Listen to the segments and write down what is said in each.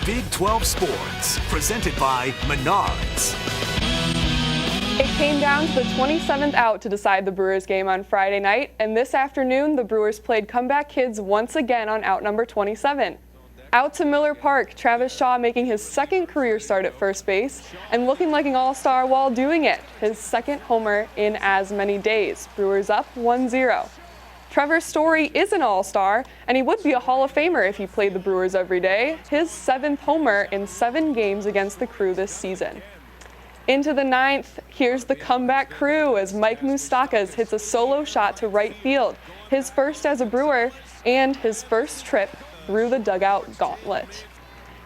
Big 12 Sports, presented by Menards. It came down to the 27th out to decide the Brewers game on Friday night, and this afternoon the Brewers played comeback kids once again on out number 27. Out to Miller Park, Travis Shaw making his second career start at first base and looking like an all-star while doing it, his second homer in as many days. Brewers up 1-0. Trevor Story is an all-star, and he would be a Hall of Famer if he played the Brewers every day, his 7th homer in 7 games against the Crew this season. Into the 9th, here's the comeback Crew as Mike Moustakas hits a solo shot to right field, his first as a Brewer and his first trip through the dugout gauntlet.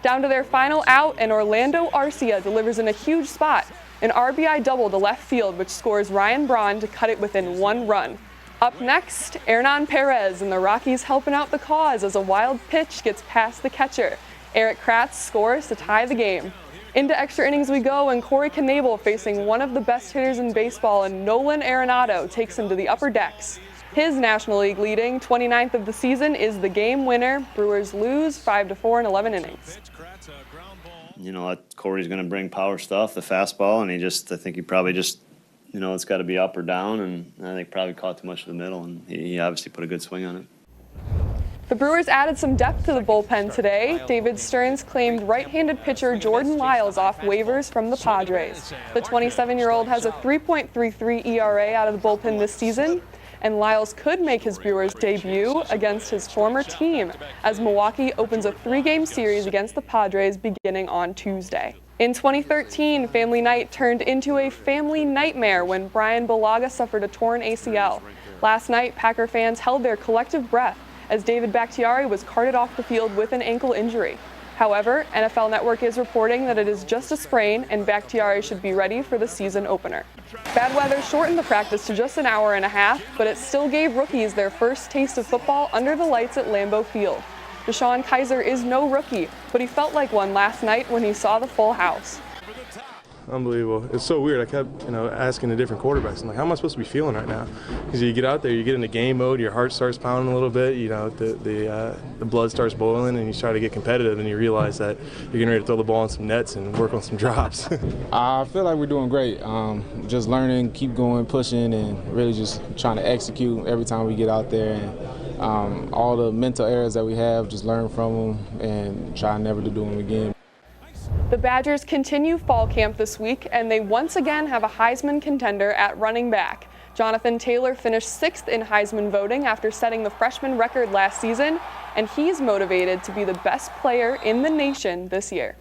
Down to their final out, and Orlando Arcia delivers in a huge spot, an RBI double to left field which scores Ryan Braun to cut it within 1 run. Up next, Hernan Perez and the Rockies helping out the cause as a wild pitch gets past the catcher. Eric Kratz scores to tie the game. Into extra innings we go, and Corey Knebel, facing one of the best hitters in baseball, and Nolan Arenado takes him to the upper decks. His National League leading 29th of the season is the game winner. Brewers lose 5-4 in 11 innings. You know, Corey's going to bring power stuff, the fastball, and I think he probably just, it's got to be up or down, and I think probably caught too much of the middle, and he obviously put a good swing on it. The Brewers added some depth to the bullpen today. David Stearns claimed right-handed pitcher Jordan Lyles off waivers from the Padres. The 27-year-old has a 3.33 ERA out of the bullpen this season, and Lyles could make his Brewers debut against his former team as Milwaukee opens a 3-game series against the Padres beginning on Tuesday. In 2013, Family Night turned into a family nightmare when Brian Bulaga suffered a torn ACL. Last night, Packer fans held their collective breath as David Bakhtiari was carted off the field with an ankle injury. However, NFL Network is reporting that it is just a sprain and Bakhtiari should be ready for the season opener. Bad weather shortened the practice to just an hour and a half, but it still gave rookies their first taste of football under the lights at Lambeau Field. Deshaun Kaiser is no rookie, but he felt like one last night when he saw the full house. Unbelievable. It's so weird. I kept, asking the different quarterbacks. I'm like, how am I supposed to be feeling right now? Because you get out there, you get into game mode, your heart starts pounding a little bit, the blood starts boiling, and you try to get competitive, and you realize that you're getting ready to throw the ball on some nets and work on some drops. I feel like we're doing great. Just learning, keep going, pushing, and really just trying to execute every time we get out there. And all the mental errors that we have, just learn from them and try never to do them again. The Badgers continue fall camp this week, and they once again have a Heisman contender at running back. Jonathan Taylor finished 6th in Heisman voting after setting the freshman record last season, and he's motivated to be the best player in the nation this year.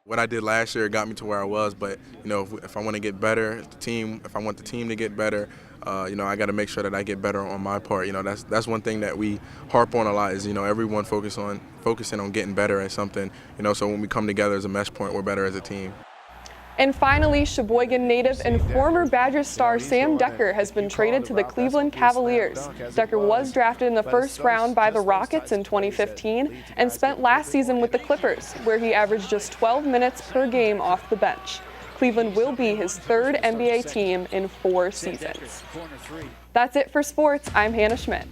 What I did last year got me to where I was, but if I want to get better, if I want the team to get better, I got to make sure that I get better on my part. That's one thing that we harp on a lot is everyone focusing on getting better at something. So when we come together as a mesh point, we're better as a team. And finally, Sheboygan native and former Badgers star Sam Dekker has been traded to the Cleveland Cavaliers. Dekker was drafted in the first round by the Rockets in 2015 and spent last season with the Clippers, where he averaged just 12 minutes per game off the bench. Cleveland will be his 3rd NBA team in 4 seasons. That's it for sports. I'm Hannah Schmidt.